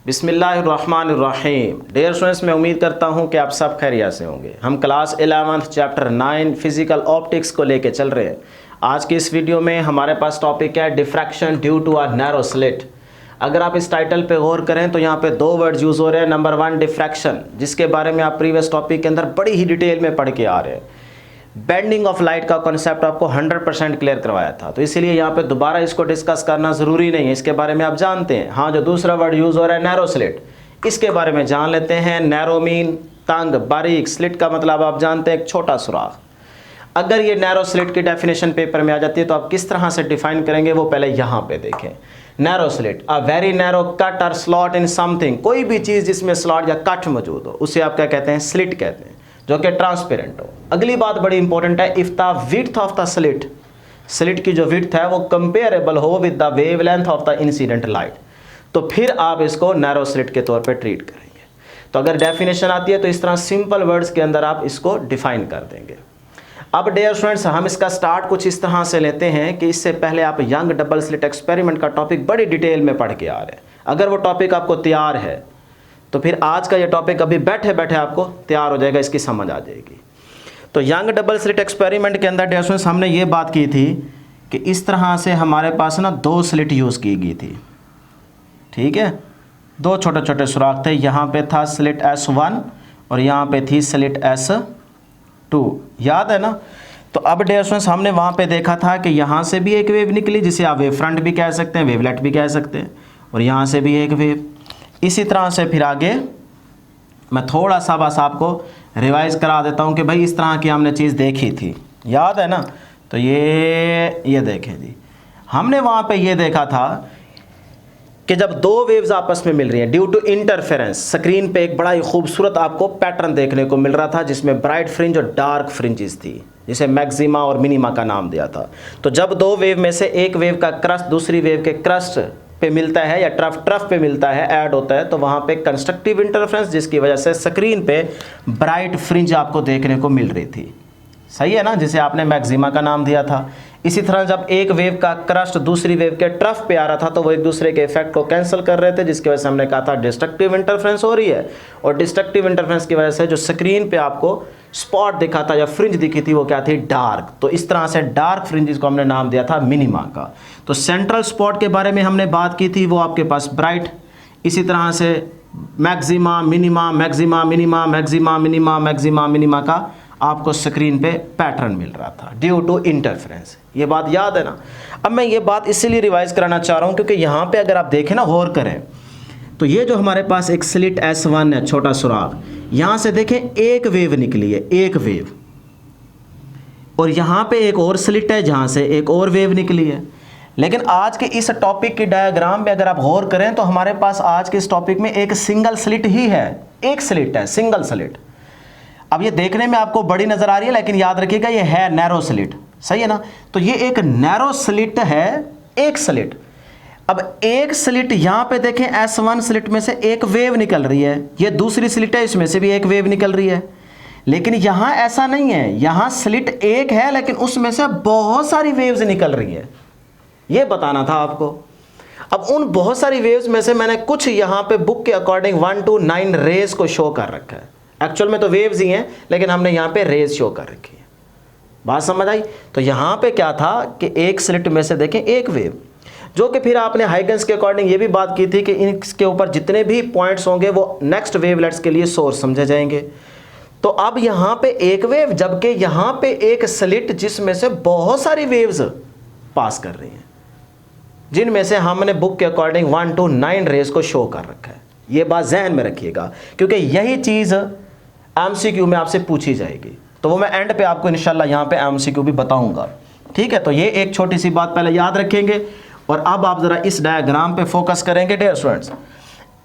बिस्मिल्लाहिर्रहमानिर्रहीम। Dear students, मैं उम्मीद करता हूं कि आप सब खैरियत से होंगे। हम क्लास 11 चैप्टर 9 फिजिकल ऑप्टिक्स को लेके चल रहे हैं। आज की इस वीडियो में हमारे पास टॉपिक है diffraction due to a narrow slit. अगर आप इस टाइटल पे गौर करें तो यहाँ पे दो वर्ड्स यूज़ हो रहे हैं। नंबर 1 डिफ्रैक्शन, जिसके बारे में आप प्रीवियस टॉपिक के अंदर बड़ी ही डिटेल में पढ़ के आ रहे हैं। बेंडिंग ऑफ लाइट का कॉन्सेप्ट आपको 100% क्लियर करवाया था, तो इसीलिए यहाँ पे दोबारा इसको डिस्कस करना ज़रूरी नहीं है, इसके बारे में आप जानते हैं। हाँ, जो दूसरा वर्ड यूज़ हो रहा है नैरो स्लिट, इसके बारे में जान लेते हैं। नैरो मीन तंग, बारीक, स्लिट का मतलब आप जानते हैं एक छोटा सुराख। अगर ये नैरो स्लिट की डेफिनेशन पेपर में आ जाती है तो आप किस तरह से डिफाइन करेंगे वो पहले यहाँ पे देखें। Narrow slit, a very narrow cut और स्लॉट इन समथिंग, कोई भी चीज़ जिसमें स्लॉट या कट मौजूद हो उसे आप क्या कहते हैं, स्लिट कहते हैं, जो कि ट्रांसपेरेंट हो। अगली बात बड़ी इंपॉर्टेंट है, if the width of the slit, slit की जो विड्थ है वो कंपेरेबल हो with the wavelength of the incident light, तो फिर आप इसको नैरो स्लिट के तौर पे ट्रीट करेंगे। तो अगर डेफिनेशन आती है तो इस तरह सिंपल वर्ड्स के अंदर आप इसको डिफाइन कर देंगे। अब डियर स्टूडेंट्स, हम इसका स्टार्ट कुछ इस तरह से लेते हैं कि इससे पहले आप यंग डबल स्लिट एक्सपेरिमेंट का टॉपिक बड़ी डिटेल में पढ़ के आ रहे हैं। अगर वो टॉपिक आपको तैयार है तो फिर आज का ये टॉपिक अभी बैठे बैठे आपको तैयार हो जाएगा, इसकी समझ आ जाएगी। तो यंग डबल स्लिट एक्सपेरिमेंट के अंदर डियर स्टूडेंट्स हमने ये बात की थी कि इस तरह से हमारे पास ना दो स्लिट यूज़ की गई थी, ठीक है। दो छोटे छोटे सुराख थे, यहाँ पे था स्लिट S1 और यहाँ पे थी स्लिट S2, याद है ना। तो अब डियर स्टूडेंट्स हमने वहाँ पे देखा था कि यहाँ से भी एक वेव निकली, जिसे आप वेव फ्रंट भी कह सकते हैं, वेवलेट भी कह सकते हैं, और यहाँ से भी एक वेव। इसी तरह से फिर आगे मैं थोड़ा सा बस आपको रिवाइज करा देता हूँ कि भाई इस तरह की हमने चीज़ देखी थी, याद है ना। तो ये देखें जी, हमने वहाँ पे ये देखा था कि जब दो वेव्स आपस में मिल रही हैं ड्यू टू इंटरफेरेंस, स्क्रीन पे एक बड़ा ही खूबसूरत आपको पैटर्न देखने को मिल रहा था जिसमें ब्राइट फ्रिंज और डार्क फ्रिंजेस थी, जिसे मैक्सिमा और मिनिमा का नाम दिया था। तो जब दो वेव में से एक वेव का क्रस्ट दूसरी वेव के क्रस्ट पे मिलता है या ट्रफ पे मिलता है, ऐड होता है, तो वहाँ पे कंस्ट्रक्टिव इंटरफेरेंस, जिसकी वजह से स्क्रीन पे ब्राइट फ्रिंज आपको देखने को मिल रही थी, सही है ना, जिसे आपने मैक्सिमा का नाम दिया था। इसी तरह जब एक वेव का क्रस्ट दूसरी वेव के ट्रफ पे आ रहा था तो वो एक दूसरे के इफेक्ट को कैंसिल कर रहे थे, जिसकी वजह से हमने कहा था डिस्ट्रक्टिव इंटरफेरेंस हो रही है। और डिस्ट्रक्टिव इंटरफेरेंस की वजह से जो स्क्रीन पे आपको स्पॉट दिखा था या फ्रिंज दिखी थी वो क्या थी, डार्क। तो इस तरह से डार्क फ्रिंजेस को हमने नाम दिया था मिनिमा का। तो सेंट्रल स्पॉट के बारे में हमने बात की थी, वो आपके पास ब्राइट। इसी तरह से maxima minima, maxima minima, maxima minima, maxima minima का आपको स्क्रीन पे पैटर्न मिल रहा था ड्यू टू इंटरफेरेंस। ये बात याद है ना। अब मैं ये बात इसीलिए रिवाइज कराना चाह रहा हूँ क्योंकि यहाँ पे अगर आप देखें ना, गौर करें, तो ये जो हमारे पास एक स्लिट S1 है, छोटा सुराख, यहाँ से देखें एक वेव निकली है, एक वेव, और यहाँ पे एक और स्लिट है जहाँ से एक और वेव निकली है। लेकिन आज के इस टॉपिक के डायग्राम में अगर आप गौर करें तो हमारे पास आज के इस टॉपिक में एक सिंगल स्लिट ही है, एक स्लिट है, सिंगल स्लिट। अब ये देखने में आपको बड़ी नजर आ रही है, लेकिन याद रखिएगा ये है नैरो स्लिट, सही है ना। तो ये एक नैरो स्लिट है, एक स्लिट। अब एक स्लिट यहाँ पे देखें, S1 स्लिट में से एक वेव निकल रही है, ये दूसरी स्लिट है, इसमें से भी एक वेव निकल रही है। लेकिन यहाँ ऐसा नहीं है, यहाँ स्लिट एक है लेकिन उसमें से बहुत सारी वेव्स निकल रही है, ये बताना था आपको। अब उन बहुत सारी वेव्स में से मैंने कुछ यहाँ पे बुक के अकॉर्डिंग 1 to 9 रेज को शो कर रखा है। एक्चुअल में तो वेव्स ही हैं, लेकिन हमने यहाँ पे रेज शो कर रखी है। बात समझ आई। तो यहाँ पे क्या था कि एक स्लिट में से देखें एक वेव, जो कि फिर आपने हाइगन्स के अकॉर्डिंग ये भी बात की थी कि इसके ऊपर जितने भी पॉइंट्स होंगे वो नेक्स्ट वेवलेट्स के लिए सोर्स समझे जाएंगे। तो अब यहाँ पे एक वेव, जबकि यहाँ पे एक स्लिट जिसमें से बहुत सारी वेव्स पास कर रही हैं, जिनमें से हमने बुक के अकॉर्डिंग 1 to 9 रेज को शो कर रखा है। ये बात जहन में रखिएगा क्योंकि यही चीज़ MCQ में आपसे पूछी जाएगी, तो वो मैं एंड पे आपको इंशाल्लाह यहाँ पे MCQ भी बताऊंगा, ठीक है। तो ये एक छोटी सी बात पहले याद रखेंगे। और अब आप ज़रा इस डायग्राम पे फोकस करेंगे डियर स्टूडेंट्स।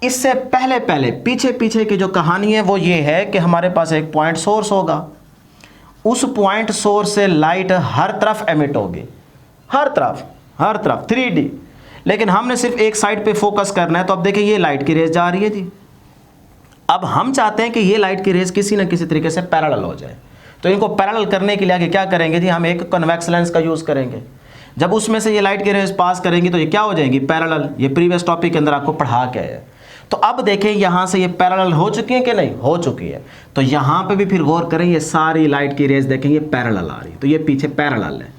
इससे पहले पीछे की जो कहानी है वो ये है कि हमारे पास एक पॉइंट सोर्स होगा, उस पॉइंट सोर्स से लाइट हर तरफ एमिट होगी, हर तरफ 3D। लेकिन हमने सिर्फ एक साइड पे फोकस करना है। तो अब देखिए ये लाइट की रेज जा रही है जी। अब हम चाहते हैं कि ये लाइट की रेज किसी न किसी तरीके से पैरेलल हो जाए। तो इनको पैरेलल करने के लिए आगे क्या करेंगे जी, हम एक कन्वेक्स लेंस का यूज़ करेंगे। जब उसमें से ये लाइट की रेज पास करेंगी तो ये क्या हो जाएंगी, पैरेलल। ये प्रीवियस टॉपिक के अंदर आपको पढ़ा के आया है। तो अब देखें यहाँ से ये पैरेलल हो चुकी है कि नहीं, हो चुकी है। तो यहाँ पे भी फिर गौर करें, ये सारी लाइट की रेज देखें ये पैरेलल आ रही, तो ये पीछे पैरेलल है।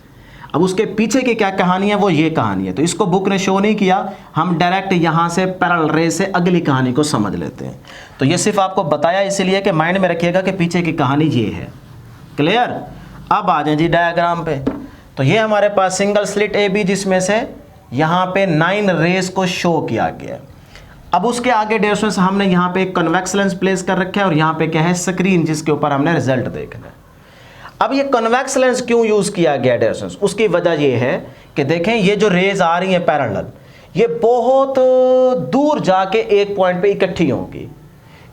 अब उसके पीछे की क्या कहानी है, वो ये कहानी है। तो इसको बुक ने शो नहीं किया, हम डायरेक्ट यहाँ से पैरेलल रेज से अगली कहानी को समझ लेते हैं। तो ये सिर्फ आपको बताया इसलिए कि माइंड में रखिएगा कि पीछे की कहानी ये है। क्लियर? अब आ जाए जी डायग्राम पे। तो ये हमारे पास सिंगल स्लिट ए बी, जिसमें से यहाँ पे 9 रेज को शो किया गया है। अब उसके आगे डियर स्टूडेंट्स हमने यहाँ पे एक कन्वेक्स लेंस प्लेस कर रखा है और यहाँ पे क्या है, स्क्रीन, जिसके ऊपर हमने रिजल्ट देखना है। अब ये कन्वेक्स लेंस क्यों यूज किया गया डियर स्टूडेंट्स, उसकी वजह ये है कि देखें ये जो रेज आ रही हैं पैरेलल, ये बहुत दूर जाके एक पॉइंट पे इकट्ठी होंगी,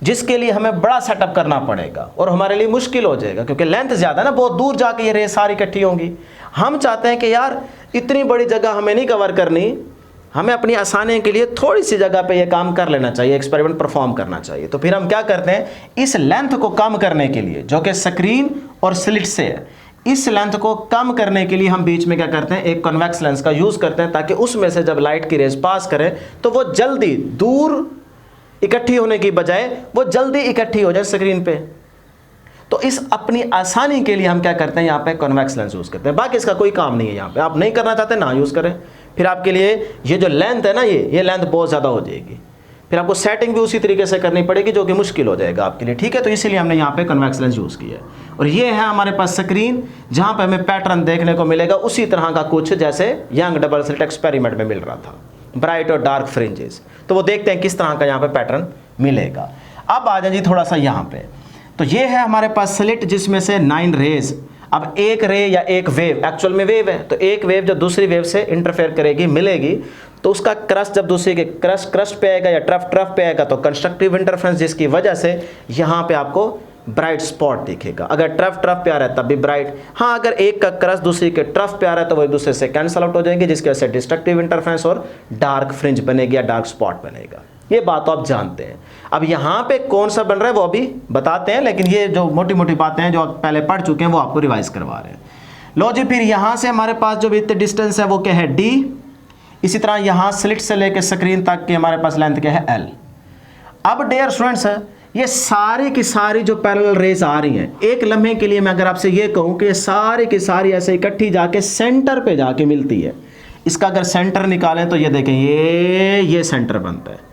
जिसके लिए हमें बड़ा सेटअप करना पड़ेगा और हमारे लिए मुश्किल हो जाएगा, क्योंकि लेंथ ज़्यादा ना, बहुत दूर जाके ये रेज सारी इकट्ठी होंगी। हम चाहते हैं कि यार इतनी बड़ी जगह हमें नहीं कवर करनी, हमें अपनी आसानी के लिए थोड़ी सी जगह पे ये काम कर लेना चाहिए, एक्सपेरिमेंट परफॉर्म करना चाहिए। तो फिर हम क्या करते हैं, इस लेंथ को कम करने के लिए, जो कि स्क्रीन और स्लिट से है, इस लेंथ को कम करने के लिए हम बीच में क्या करते हैं, एक कन्वेक्स लेंस का यूज़ करते हैं, ताकि उसमें से जब लाइट की रेज पास करें तो वो जल्दी दूर इकट्ठी होने की बजाय वो जल्दी इकट्ठी हो जाए स्क्रीन पे। तो इस अपनी आसानी के लिए हम क्या करते हैं, यहाँ पे कन्वेक्स लेंस यूज़ करते हैं। बाकी इसका कोई काम नहीं है, यहाँ पे आप नहीं करना चाहते ना यूज़ करें, फिर आपके लिए ये जो लेंथ है ना, ये लेंथ बहुत ज़्यादा हो जाएगी, फिर आपको सेटिंग भी उसी तरीके से करनी पड़ेगी, जो कि मुश्किल हो जाएगा आपके लिए। ठीक है, तो इसीलिए हमने यहाँ पे कन्वेक्स लेंस यूज़ किया है। और ये है हमारे पास स्क्रीन, जहाँ पे हमें पैटर्न देखने को मिलेगा उसी तरह का कुछ जैसे यंग डबल स्लिट एक्सपेरिमेंट में मिल रहा था, ब्राइट और डार्क फ्रिंजेस। तो वो देखते हैं किस तरह का यहाँ पे पैटर्न मिलेगा। अब आ जाए जी थोड़ा सा यहाँ पे। तो ये है हमारे पास स्लिट, जिसमें से 9 रेज। अब एक रे या एक वेव, एक्चुअल में वेव है, तो एक वेव जब दूसरी वेव से इंटरफेयर करेगी, मिलेगी, तो उसका क्रस्ट जब दूसरे के क्रस्ट पे आएगा या ट्रफ पे आएगा तो कंस्ट्रक्टिव इंटरफेरेंस, जिसकी वजह से यहाँ पे आपको ब्राइट स्पॉट दिखेगा। अगर ट्रफ पे आ रहा है तब भी ब्राइट, हाँ अगर एक का क्रस्ट दूसरी के ट्रफ पे आ रहा है तो वो एक दूसरे से कैंसल आउट हो जाएंगे, जिसकी वजह से डिस्ट्रक्टिव इंटरफेरेंस और डार्क फ्रिंज बनेगी या डार्क स्पॉट बनेगा। ये बात तो आप जानते हैं। अब यहाँ पे कौन सा बन रहा है वो अभी बताते हैं, लेकिन ये जो मोटी मोटी बातें हैं जो आप पहले पढ़ चुके हैं वो आपको रिवाइज करवा रहे हैं। लो जी, फिर यहाँ से हमारे पास जो विथ डिस्टेंस है वो क्या है, d। इसी तरह यहाँ स्लिट से लेकर स्क्रीन तक की हमारे पास लेंथ क्या है, l। अब डियर स्टूडेंट्स, ये सारी की सारी जो पैरेलल रेज आ रही हैं, एक लम्हे के लिए मैं अगर आपसे ये कहूँ कि ये सारी की सारी ऐसे इकट्ठी जाके सेंटर पे जाके मिलती है, इसका अगर सेंटर निकालें तो ये देखें ये सेंटर बनता है।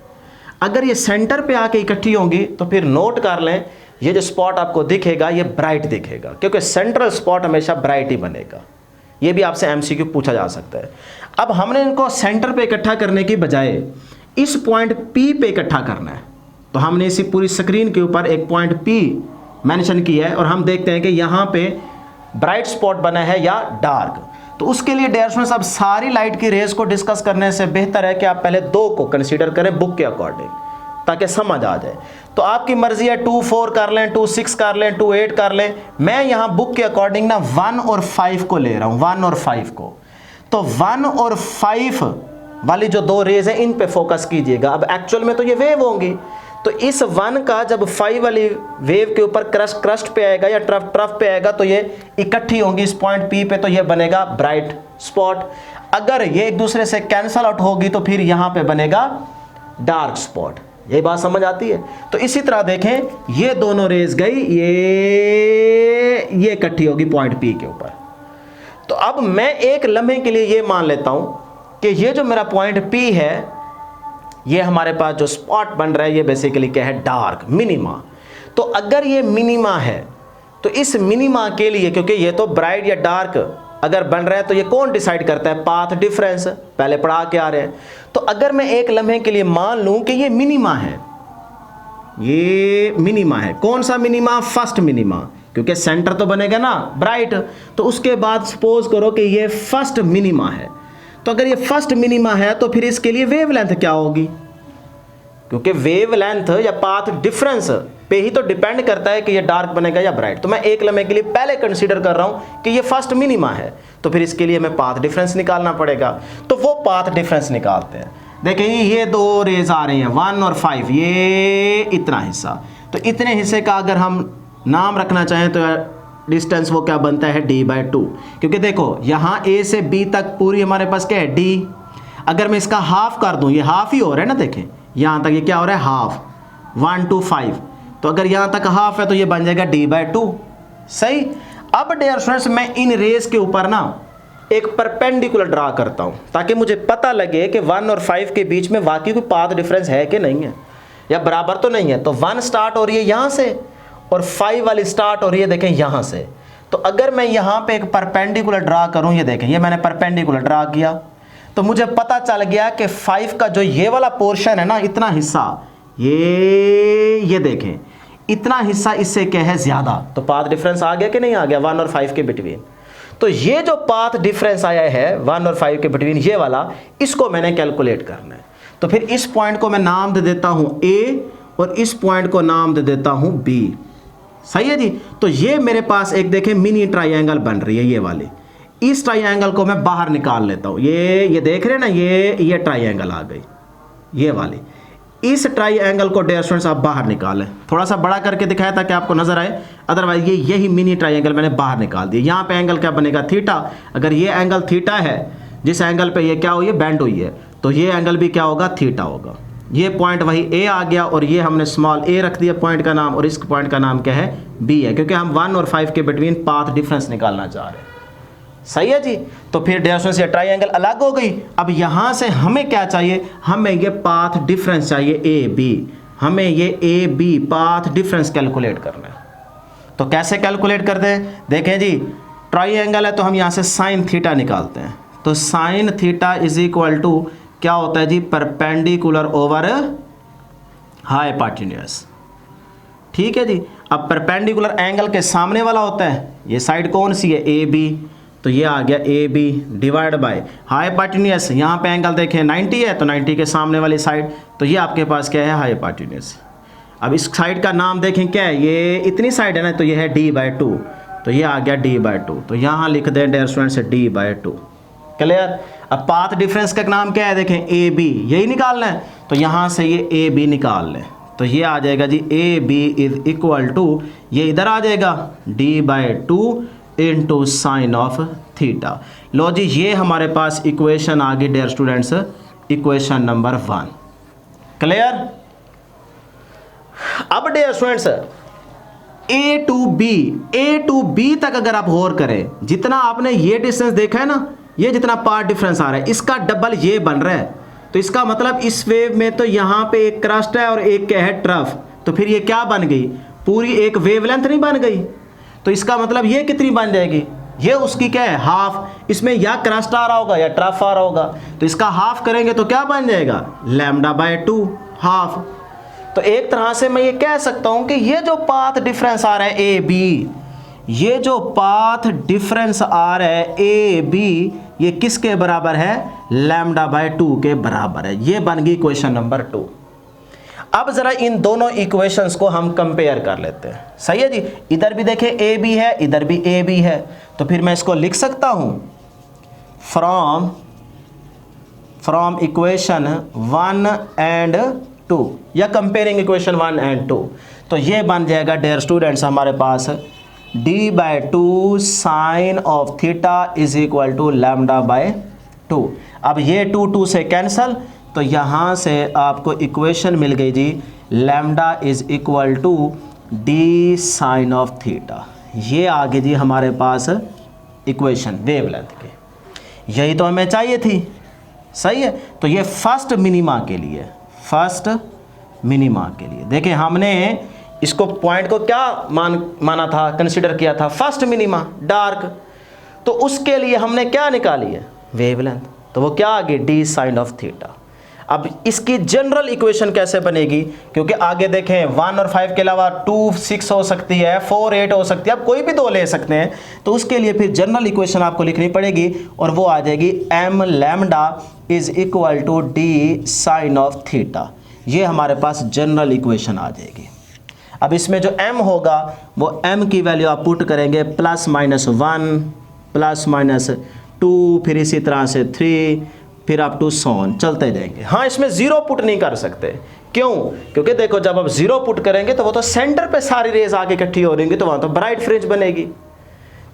अगर ये सेंटर पे आके इकट्ठी होंगी तो फिर नोट कर लें, ये जो स्पॉट आपको दिखेगा ये ब्राइट दिखेगा, क्योंकि सेंट्रल स्पॉट हमेशा ब्राइट ही बनेगा। ये भी आपसे एमसीक्यू पूछा जा सकता है। अब हमने इनको सेंटर पे इकट्ठा करने की बजाय इस पॉइंट P पे इकट्ठा करना है, तो हमने इसी पूरी स्क्रीन के ऊपर एक पॉइंट P मेंशन किया है और हम देखते हैं कि यहाँ पे ब्राइट स्पॉट बना है या डार्क। तो उसके लिए डियर स्टूडेंट्स, अब सारी लाइट की रेज को डिस्कस करने से बेहतर है कि आप पहले 2 को कंसीडर करें बुक के अकॉर्डिंग, ताकि समझ आ जाए। तो आपकी मर्जी है 2 4 कर लें, 2 6 कर लें, 2 8 कर लें। मैं यहाँ बुक के अकॉर्डिंग ना 1 और 5 को ले रहा हूँ, 1 और 5 को। तो 1 और 5 वाली जो 2 रेज है इन पे फोकस कीजिएगा। अब एक्चुअल में तो ये वेव होंगी, तो इस 1 का जब 5 वाली वेव के ऊपर क्रस्ट पे आएगा या ट्रफ पे आएगा तो ये इकट्ठी होंगी इस पॉइंट P पे, तो ये बनेगा ब्राइट स्पॉट। अगर ये एक दूसरे से कैंसल आउट होगी तो फिर यहाँ पे बनेगा डार्क स्पॉट। यही बात समझ आती है? तो इसी तरह देखें, ये दोनों रेज गई, ये इकट्ठी होगी पॉइंट P के ऊपर। तो अब मैं एक लम्हे के लिए ये मान लेता हूं कि ये जो मेरा पॉइंट P है, ये हमारे पास जो स्पॉट बन रहा है ये बेसिकली क्या है, डार्क मिनिमा। तो अगर ये मिनिमा है तो इस मिनिमा के लिए, क्योंकि ये तो ब्राइट या डार्क अगर बन रहा है तो ये कौन डिसाइड करता है, पाथ डिफरेंस, पहले पढ़ा के आ रहे हैं। तो अगर मैं एक लम्हे के लिए मान लूं कि ये मिनिमा है, ये मिनिमा है, कौन सा मिनिमा, फर्स्ट मिनिमा, क्योंकि सेंटर तो बनेगा ना ब्राइट। तो उसके बाद सपोज करो कि ये फर्स्ट मिनिमा है। तो अगर ये फर्स्ट मिनिमा है तो फिर इसके लिए वेवलेंथ क्या होगी, क्योंकि वेवलेंथ या पाथ डिफरेंस पे ही तो डिपेंड करता है कि ये डार्क बनेगा या ब्राइट। तो मैं एक लम्हे के लिए पहले कंसीडर कर रहा हूं कि ये फर्स्ट मिनिमा है, तो फिर इसके लिए हमें पाथ डिफरेंस निकालना पड़ेगा। तो वो पाथ डिफरेंस निकालते हैं। देखिए ये 2 रेज आ रही हैं 1 और 5, ये इतना हिस्सा। तो इतने हिस्से का अगर हम नाम रखना चाहें तो डिस्टेंस वो क्या बनता है, d/2। क्योंकि देखो यहाँ A से B तक पूरी हमारे पास क्या है, d। अगर मैं इसका हाफ कर दूं, ये हाफ ही हो रहा है ना, देखें यहाँ तक ये क्या हो रहा है हाफ, 1 to 5, तो अगर यहाँ तक हाफ है तो ये बन जाएगा d/2। सही। अब डियर स्टूडेंट्स मैं इन रेस के ऊपर ना एक परपेंडिकुलर ड्रा करता हूँ ताकि मुझे पता लगे कि 1 और 5 के बीच में वाकई कोई पाथ डिफरेंस है कि नहीं है, या बराबर तो नहीं है। तो 1 स्टार्ट हो रही है यहाँ से और 5 वाली स्टार्ट हो रही है देखें यहाँ से। तो अगर मैं यहाँ पे एक परपेंडिकुलर ड्रा करूँ, ये देखें ये मैंने परपेंडिकुलर ड्रा किया, तो मुझे पता चल गया कि 5 का जो ये वाला पोर्शन है ना, इतना हिस्सा, ये देखें इतना हिस्सा इससे क्या है ज़्यादा, तो पाथ डिफरेंस आ गया कि नहीं आ गया 1 और 5 के बिटवीन। तो ये जो पाथ डिफरेंस आया है 1 और 5 के बिटवीन, ये वाला, इसको मैंने कैलकुलेट करना है। तो फिर इस पॉइंट को मैं नाम दे देता हूँ A और इस पॉइंट को नाम दे देता हूँ B। सही है जी। तो ये मेरे पास एक देखें मिनी ट्राइंगल बन रही है ये वाली। इस ट्राइंगल को मैं बाहर निकाल लेता हूँ, ये देख रहे हैं ना, ये ट्राइंगल आ गई ये वाली। इस ट्राइंगल को डियर स्टूडेंट्स आप बाहर निकालें, थोड़ा सा बड़ा करके दिखाया ताकि आपको नजर आए, अदरवाइज यही मिनी ट्राइंगल मैंने बाहर निकाल दिया। यहाँ पे एंगल क्या बनेगा थीटा। अगर ये एंगल थीटा है, जिस एंगल पे ये क्या हुई है बेंड हुई है, तो ये एंगल भी क्या होगा थीटा होगा। ये पॉइंट वही A आ गया और ये हमने स्मॉल a रख दिया पॉइंट का नाम, और इस पॉइंट का नाम क्या है B है, क्योंकि हम 1 और 5 के बिटवीन पाथ डिफरेंस निकालना चाह रहे हैं। सही है जी। तो फिर डियर स्टूडेंट्स ये ट्राइंगल अलग हो गई। अब यहाँ से हमें क्या चाहिए, हमें ये पाथ डिफरेंस चाहिए AB, हमें ये AB पाथ डिफरेंस कैलकुलेट करना है। तो कैसे कैलकुलेट करते हैं, देखें जी ट्राइंगल है तो हम यहाँ से साइन थीटा निकालते हैं। तो sine theta is equal to क्या होता है जी, परपेंडिकुलर ओवर हाइपोटेन्यूज। ठीक है जी। अब परपेंडिकुलर एंगल के सामने वाला होता है, ये साइड कौन सी है AB, तो ये आ गया AB डिवाइड बाय हाइपोटेन्यूज। यहाँ पे एंगल देखें 90 है, तो 90 के सामने वाली साइड, तो ये आपके पास क्या है हाइपोटेन्यूज। अब इस साइड का नाम देखें क्या है, ये इतनी साइड है ना, तो ये है d/2, तो ये आ गया d/2। तो यहाँ लिख दें डियर स्टूडेंट्स d/2। क्लियर। अब पाथ डिफरेंस का नाम क्या है, देखें AB, यही निकालना है, तो यहाँ से ये AB निकाल लें, तो ये आ जाएगा जी AB इज इक्वल टू, ये इधर आ जाएगा d/2 into sine of theta. लो जी ये हमारे पास इक्वेशन आ गई dear students, equation number 1। Clear. अब dear students A to B तक अगर आप गौर करें, जितना आपने ये डिस्टेंस देखा है ना, ये जितना पार्ट डिफरेंस आ रहा है, इसका डबल ये बन रहा है। तो इसका मतलब इस वेव में तो यहाँ पे एक क्रस्ट है और एक क्या है ट्रफ, तो फिर ये क्या बन गई, पूरी एक वेवलेंथ नहीं बन गई। तो इसका मतलब ये कितनी बन जाएगी, ये उसकी क्या है हाफ। इसमें या क्रस्ट आ रहा होगा या ट्रफ आ रहा होगा, तो इसका हाफ करेंगे तो क्या बन जाएगा λ/2 हाफ। तो एक तरह से मैं ये कह सकता हूं कि ये जो पाथ डिफरेंस आ रहा है AB, ये जो पाथ डिफरेंस आ रहा है AB, ये किसके बराबर है, λ/2 के बराबर है। ये बन गई क्वेश्चन नंबर 2। अब जरा इन दोनों इक्वेशंस को हम कंपेयर कर लेते हैं। सही है जी। इधर भी देखें AB है, इधर भी AB है, तो फिर मैं इसको लिख सकता हूं फ्रॉम इक्वेशन 1 and 2, या कंपेयरिंग इक्वेशन 1 and 2। तो ये बन जाएगा डियर स्टूडेंट्स हमारे पास d/2 sine of theta is equal to λ/2। अब ये 2 से कैंसल, तो यहाँ से आपको इक्वेशन मिल गई जी lambda is equal to d sine of theta. ये आ गई जी हमारे पास इक्वेशन वेवलेंथ के, यही तो हमें चाहिए थी। सही है। तो ये फर्स्ट मिनिमा के लिए, देखिए हमने इसको पॉइंट को क्या माना था, कंसीडर किया था फर्स्ट मिनिमा डार्क, तो उसके लिए हमने क्या निकाली है वेवलेंथ, तो वो क्या आ गई d साइन ऑफ थीटा। अब इसकी जनरल इक्वेशन कैसे बनेगी, क्योंकि आगे देखें 1 और 5 के अलावा 2 6 हो सकती है, 4 8 हो सकती है, आप कोई भी दो ले सकते हैं। तो उसके लिए फिर जनरल इक्वेशन आपको लिखनी पड़ेगी और वो आ जाएगी m lambda is equal to d sine of theta. ये हमारे पास जनरल इक्वेशन आ जाएगी। अब इसमें जो m होगा वो m की वैल्यू आप पुट करेंगे +-1 +-2, फिर इसी तरह से 3, फिर आप टू सोन चलते जाएंगे। हाँ इसमें 0 पुट नहीं कर सकते, क्यों, क्योंकि देखो जब आप 0 पुट करेंगे तो वो तो सेंटर पे सारी रेज आके इकट्ठी हो रही तो वहाँ तो ब्राइट फ्रिंज बनेगी।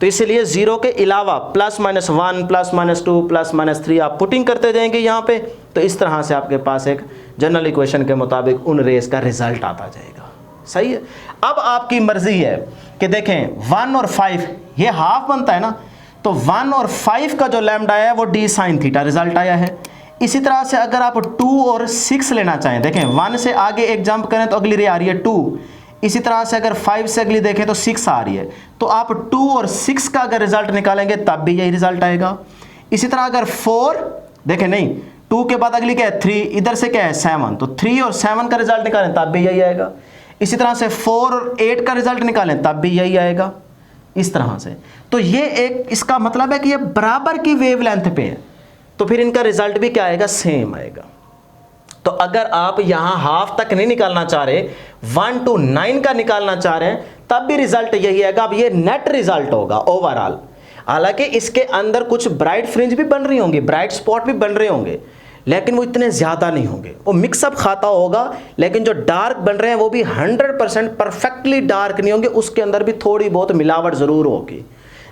तो इसलिए 0 के अलावा +-1 +-2 +-3 आप पुटिंग करते जाएंगे यहाँ पे, तो इस तरह से आपके पास एक जनरल इक्वेशन के मुताबिक उन रेस का रिजल्ट आता जाएगा। सही है। अब आपकी मर्जी है कि देखें 1 और 5 ये हाफ बनता है ना, तो 1 और 5 का जो लैम्डा है वो d sin थीटा रिजल्ट आया है। इसी तरह से अगर आप 2 और 6 लेना चाहें, देखें 1 से आगे एक जंप करें तो अगली रे आ रही है 2, इसी तरह से अगर 5 से अगली देखें तो 6 आ रही है, तो आप 2 और 6 का अगर रिजल्ट निकालेंगे तब भी यही रिजल्ट आएगा। इसी तरह अगर 4 देखें, नहीं 2 के बाद अगली क्या है 3, इधर से क्या है 7, तो 3 और 7 का रिजल्ट निकालें तब भी यही आएगा। इसी तरह से 4 और 8 का रिजल्ट निकालें तब भी यही आएगा, इस तरह से। तो ये एक इसका मतलब है कि ये बराबर की वेवलेंथ पे है, तो फिर इनका रिजल्ट भी क्या आएगा, सेम आएगा। तो अगर आप यहां हाफ तक नहीं निकालना चाह रहे, 1 to 9 का निकालना चाह रहे हैं, तब भी रिजल्ट यही आएगा। अब ये नेट रिजल्ट होगा ओवरऑल। हालांकि इसके अंदर कुछ ब्राइट फ्रिंज भी बन रही होंगी, ब्राइट स्पॉट भी बन रहे होंगे, लेकिन वो इतने ज़्यादा नहीं होंगे, वो मिक्सअप खाता होगा। लेकिन जो डार्क बन रहे हैं वो भी 100% परफेक्टली डार्क नहीं होंगे, उसके अंदर भी थोड़ी बहुत मिलावट ज़रूर होगी,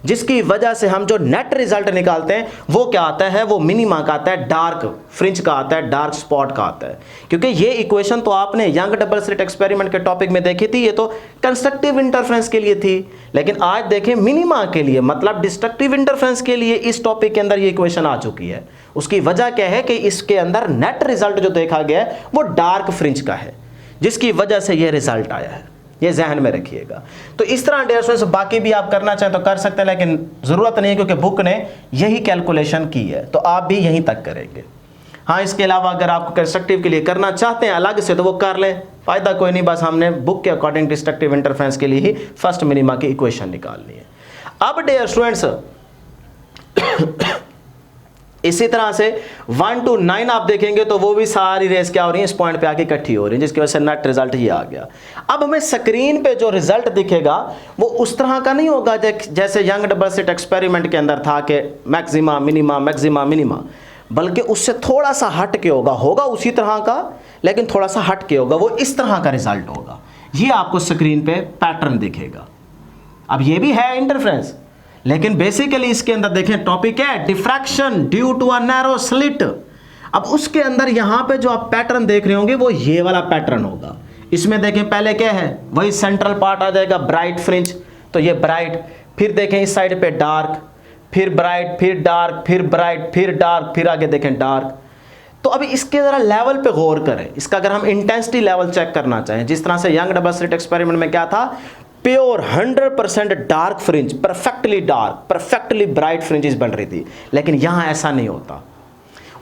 जिसकी वजह से हम जो नेट रिजल्ट निकालते हैं वो क्या आता है, वो मिनिमा का आता है, डार्क फ्रिंज का आता है, डार्क स्पॉट का आता है। क्योंकि ये इक्वेशन तो आपने यंग डबल स्लिट एक्सपेरिमेंट के टॉपिक में देखी थी, ये तो कंस्ट्रक्टिव इंटरफेरेंस के लिए थी, लेकिन आज देखें मिनिमा के लिए, मतलब डिस्ट्रक्टिव इंटरफेरेंस के लिए इस टॉपिक के अंदर ये इक्वेशन आ चुकी है। उसकी वजह क्या है कि इसके अंदर नेट रिजल्ट जो देखा गया है वो डार्क फ्रिंज का है, जिसकी वजह से ये रिजल्ट आया है। ये जहन में रखिएगा। तो इस तरह डियर स्टूडेंट्स बाकी भी आप करना चाहें तो कर सकते हैं, लेकिन ज़रूरत नहीं है क्योंकि बुक ने यही कैलकुलेशन की है, तो आप भी यहीं तक करेंगे। हाँ, इसके अलावा अगर आपको कंस्ट्रक्टिव के लिए करना चाहते हैं अलग से तो वो कर लें, फ़ायदा कोई नहीं, बस हमने बुक के अकॉर्डिंग डिस्ट्रक्टिव इंटरफेरेंस के लिए ही फर्स्ट मिनिमा की इक्वेशन निकालनी है। अब डियर स्टूडेंट्स इसी तरह से 1 to 9 आप देखेंगे तो वो भी सारी रेस क्या हो रही है, इस पॉइंट पे आके इकट्ठी हो रही है, जिसकी वजह से नेट रिजल्ट ये आ गया। अब हमें स्क्रीन पे जो रिजल्ट दिखेगा वो उस तरह का नहीं होगा जैसे यंग डबल स्लिट एक्सपेरिमेंट के अंदर था कि मैक्सिमा मिनिमा मैक्सिमा मिनिमा, बल्कि उससे थोड़ा सा हट के होगा उसी तरह का, लेकिन थोड़ा सा हट के होगा, वो इस तरह का रिजल्ट होगा। ये आपको स्क्रीन पे पैटर्न दिखेगा। अब ये भी है इंटरफेरेंस, लेकिन बेसिकली इसके अंदर देखें टॉपिक है diffraction due to a narrow slit. अब उसके अंदर यहां पे जो आप पैटर्न देख रहे होंगे वो ये वाला पैटर्न होगा। इसमें देखें पहले क्या है, वही सेंट्रल पार्ट आ जाएगा ब्राइट फ्रिंज, तो ये ब्राइट, फिर देखें इस साइड पे डार्क, फिर ब्राइट, फिर डार्क, फिर ब्राइट, फिर डार्क, फिर आगे देखें डार्क। तो अभी इसके जरा लेवल पे गौर करें, इसका अगर हम इंटेंसिटी लेवल चेक करना चाहें, जिस तरह से यंग डबल स्लिट एक्सपेरिमेंट में क्या था, pure 100% dark fringe, perfectly dark, perfectly bright fringes बन रही थी, लेकिन यहां ऐसा नहीं होता।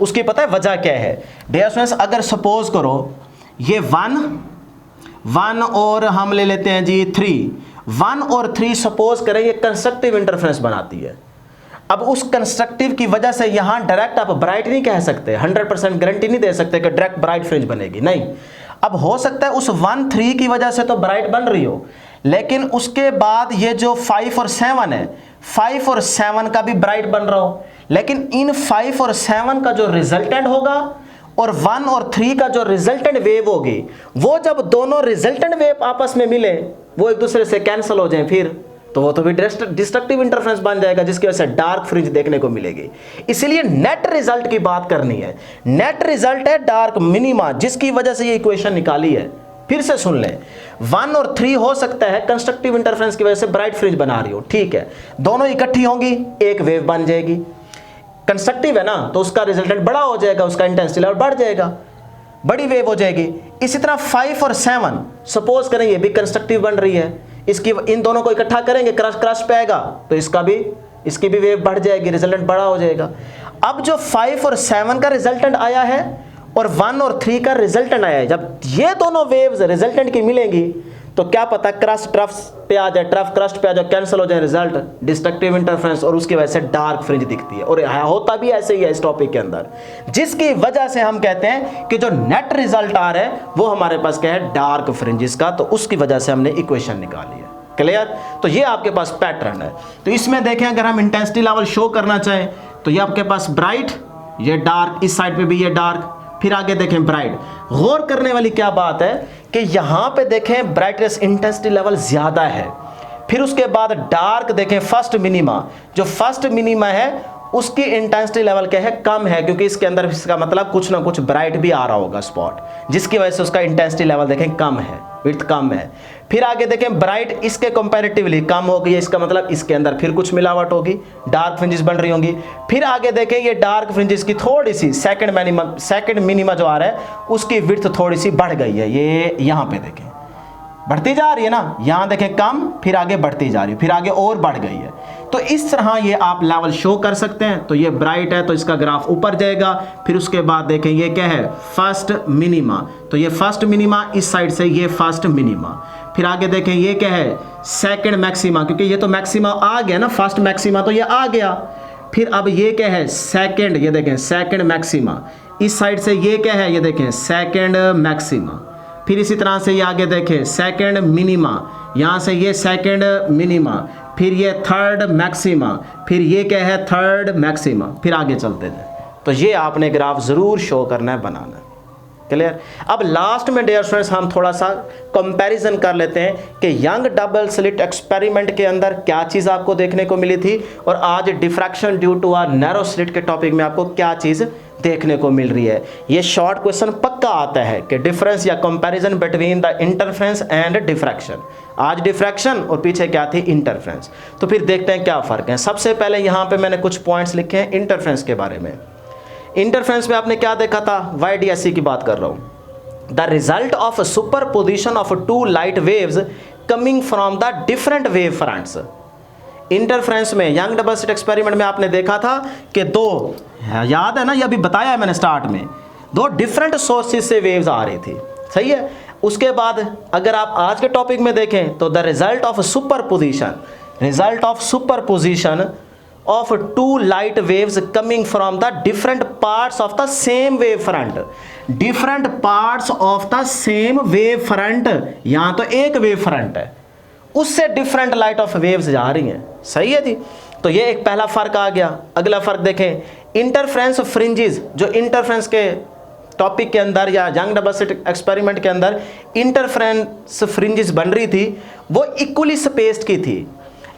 उसकी पता है वजह क्या है डियर स्टूडेंट्स, अगर सपोज करो ये 1 और हम ले लेते हैं जी 3, 1 और 3 सपोज करें ये कंस्ट्रक्टिव इंटरफेरेंस बनाती है। अब उस कंस्ट्रक्टिव की वजह से यहां डायरेक्ट आप ब्राइट नहीं कह सकते, 100% गारंटी नहीं दे सकते कि डायरेक्ट ब्राइट फ्रिंज बनेगी, नहीं। अब हो सकता है उस 1, 3 की वजह से तो ब्राइट बन रही हो, लेकिन उसके बाद ये जो 5 और 7 है, 5 और 7 का भी ब्राइट बन रहा हो, लेकिन इन 5 और 7 का जो रिजल्टेंट होगा और 1 और 3 का जो रिजल्टेंट वेव होगी, वो जब दोनों रिजल्टेंट वेव आपस में मिले वो एक दूसरे से कैंसिल हो जाए, फिर तो वो तो भी डिस्ट्रक्टिव इंटरफेरेंस बन जाएगा, जिसकी वजह से डार्क फ्रिंज देखने को मिलेगी। इसलिए नेट रिजल्ट की बात करनी है। नेट रिजल्ट है डार्क मिनिमा, जिसकी वजह से ये इक्वेशन निकाली है। फिर से सुन लें, 1 और 3 हो सकता है कंस्ट्रक्टिव इंटरफेरेंस की वजह से ब्राइट फ्रिंज बना रही हो, ठीक है, दोनों इकट्ठी होंगी एक वेव बन जाएगी। कंस्ट्रक्टिव है ना, तो उसका रिजल्टेंट बड़ा हो जाएगा, उसका इंटेंसिटी लेवल बढ़ जाएगा, बड़ी वेव हो जाएगी। इसी तरह 5 और 7 सपोज करें ये भी कंस्ट्रक्टिव बन रही है, इसकी इन दोनों को इकट्ठा करेंगे, क्रश पे आएगा, तो इसकी भी वेव बढ़ जाएगी, रिजल्टेंट बड़ा हो जाएगा। अब जो 5 और 7 का रिजल्टेंट आया है और 1 और 3 का रिजल्टेंट आया है, जब ये दोनों वेव्स रिजल्टेंट की मिलेंगी तो क्या पता क्रस्ट ट्रफ पे आ जाए, ट्रफ क्रस्ट पे आ जाए, कैंसिल हो जाए रिजल्ट, डिस्ट्रक्टिव इंटरफेरेंस, और उसकी वजह से डार्क फ्रिंज दिखती है। और होता भी ऐसे ही है इस टॉपिक के अंदर, जिसकी वजह से हम कहते हैं कि जो नेट रिजल्ट आ रहा है वो हमारे पास क्या है, डार्क फ्रिंजेस का। तो उसकी वजह से हमने इक्वेशन निकाली है। क्लियर? तो ये आपके पास पैटर्न है। तो इसमें देखें अगर हम इंटेंसिटी लेवल शो करना चाहें तो ये आपके पास ब्राइट, ये डार्क, इस साइड पे भी ये डार्क, फिर आगे देखें ब्राइट। गौर करने वाली क्या बात है कि यहां पे देखें ब्राइटनेस इंटेंसिटी लेवल ज्यादा है, फिर उसके बाद डार्क देखें फर्स्ट मिनिमा, जो फर्स्ट मिनिमा है उसकी इंटेंसिटी लेवल क्या है, कम है, क्योंकि इसके अंदर इसका मतलब कुछ ना कुछ ब्राइट भी आ रहा होगा स्पॉट, जिसकी वजह से उसका इंटेंसिटी लेवल देखें कम है, विड्थ कम है। फिर आगे देखें ब्राइट इसके कंपैरेटिवली कम हो गई है, इसका मतलब इसके अंदर फिर कुछ मिलावट होगी, डार्क फ्रिंजेस बन रही होंगी। फिर आगे देखें ये डार्क फ्रिंजेस की थोड़ी सी सेकंड मिनिमा जो आ रहा है उसकी विड्थ थोड़ी सी बढ़ गई है, ये यहाँ पे देखें बढ़ती जा रही है ना, यहाँ देखें कम, फिर आगे बढ़ती जा रही है, फिर आगे और बढ़ गई है। तो इस तरह ये आप लेवल शो कर सकते हैं। तो ये ब्राइट है तो इसका ग्राफ ऊपर जाएगा। फिर उसके बाद देखें ये क्या है, फर्स्ट मिनिमा, तो ये फर्स्ट मिनिमा इस साइड से ये फर्स्ट मिनिमा। फिर आगे देखें ये क्या है, सेकंड मैक्सिमा, क्योंकि ये तो मैक्सिमा आ गया ना, फर्स्ट मैक्सिमा तो ये आ गया। फिर अब ये क्या है, सेकंड, ये देखें सेकंड मैक्सिमा, इस साइड से ये क्या है, ये देखें सेकंड मैक्सिमा। फिर इसी तरह से ये आगे देखें सेकंड मिनिमा, यहाँ से ये सेकंड मिनिमा, फिर ये थर्ड मैक्सिमा, फिर ये क्या है थर्ड मैक्सिमा, फिर आगे चलते जाए। तो ये आपने ग्राफ ज़रूर शो करना है, बनाना है। क्लियर। अब लास्ट में डियर स्टूडेंट्स हम थोड़ा सा कंपैरिजन कर लेते हैं कि यंग डबल स्लिट एक्सपेरिमेंट के अंदर क्या चीज़ आपको देखने को मिली थी और आज diffraction due to a narrow slit के टॉपिक में आपको क्या चीज़ देखने को मिल रही है। ये शॉर्ट क्वेश्चन पक्का आता है कि डिफरेंस या comparison between the interference and diffraction. आज डिफ्रैक्शन और पीछे क्या थी, इंटरफेरेंस। तो फिर देखते हैं क्या फ़र्क है। सबसे पहले यहाँ पे मैंने कुछ पॉइंट्स लिखे हैं इंटरफेरेंस के बारे में। इंटरफेरेंस में आपने क्या देखा था, YDSC की बात कर रहा हूँ। The result of superposition of two light waves coming from the different wave fronts. Interference में यंग डबल स्लिट एक्सपेरिमेंट में आपने देखा था कि दो, याद है ना, ये अभी बताया है मैंने स्टार्ट में, दो डिफरेंट सोर्सेस से वेव्स आ रही थी, सही है। उसके बाद अगर आप आज के टॉपिक में देखें तो the result of superposition of two light waves coming from the different parts of the same wave front, different parts of the same wave front, यहाँ तो एक वेव फ्रंट है उससे डिफरेंट लाइट ऑफ वेव्स जा रही हैं, सही है जी। तो ये एक पहला फर्क आ गया। अगला फर्क देखें, इंटरफ्रेंस फ्रिंजेस, जो इंटरफ्रेंस के टॉपिक के अंदर या यंग डबल स्लिट एक्सपेरिमेंट के अंदर इंटरफ्रेंस फ्रिंजेस बन रही थी वो इक्वली स्पेस्ड की थी।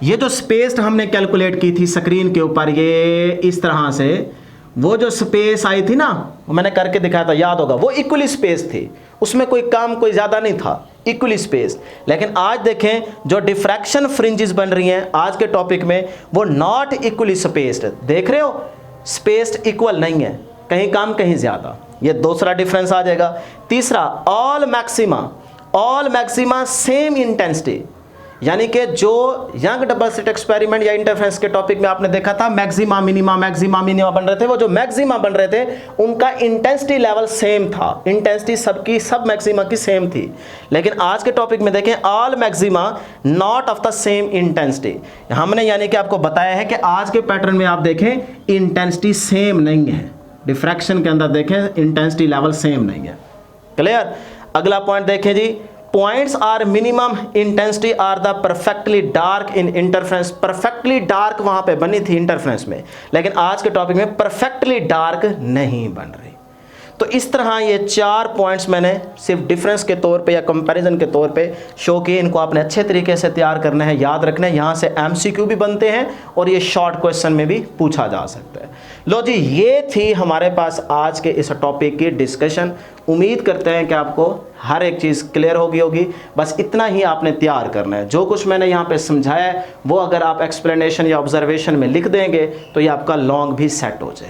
ये जो स्पेस हमने कैलकुलेट की थी स्क्रीन के ऊपर, ये इस तरह से वो जो स्पेस आई थी ना, वो मैंने करके दिखाया था, याद होगा, वो इक्वली स्पेस थी, उसमें कोई कम कोई ज़्यादा नहीं था, इक्वली स्पेस। लेकिन आज देखें जो डिफ्रैक्शन फ्रिंजेस बन रही हैं आज के टॉपिक में वो नॉट इक्वली स्पेस्ड, देख रहे हो, स्पेस्ड इक्वल नहीं है, कहीं कम कहीं ज़्यादा। ये दूसरा डिफरेंस आ जाएगा। तीसरा, ऑल मैक्सिमा सेम इंटेंसिटी, यानी कि जो यंग डबल स्लिट एक्सपेरिमेंट या इंटरफेरेंस के टॉपिक में आपने देखा था मैक्सिमा मिनिमा बन रहे थे, वो जो मैक्सिमा बन रहे थे उनका इंटेंसिटी लेवल सेम था, इंटेंसिटी सबकी सब मैक्सिमा की सेम थी। लेकिन आज के टॉपिक में देखें all maxima not of the same intensity. हमने यानी कि आपको बताया है कि आज के पैटर्न में आप देखें इंटेंसिटी सेम नहीं है, डिफ्रैक्शन के अंदर देखें इंटेंसिटी लेवल सेम नहीं है। क्लियर। अगला पॉइंट देखें जी, points are minimum intensity are the perfectly dark in interference. Perfectly dark वहां पे बनी थी इंटरफेरेंस में, लेकिन आज के टॉपिक में परफेक्टली डार्क नहीं बन रही। तो इस तरह ये 4 पॉइंट्स मैंने सिर्फ डिफरेंस के तौर पे या कंपैरिजन के तौर पे शो किए। इनको आपने अच्छे तरीके से तैयार करना है, याद रखना है। यहाँ से MCQ भी बनते हैं और ये शॉर्ट क्वेश्चन में भी पूछा जा सकता है। लो जी, ये थी हमारे पास आज के इस टॉपिक की डिस्कशन। उम्मीद करते हैं कि आपको हर एक चीज़ क्लियर होगी। बस इतना ही आपने तैयार करना है। जो कुछ मैंने यहाँ पे समझाया है वो अगर आप एक्सप्लेनेशन या ऑब्जर्वेशन में लिख देंगे तो ये आपका लॉन्ग भी सेट हो जाए।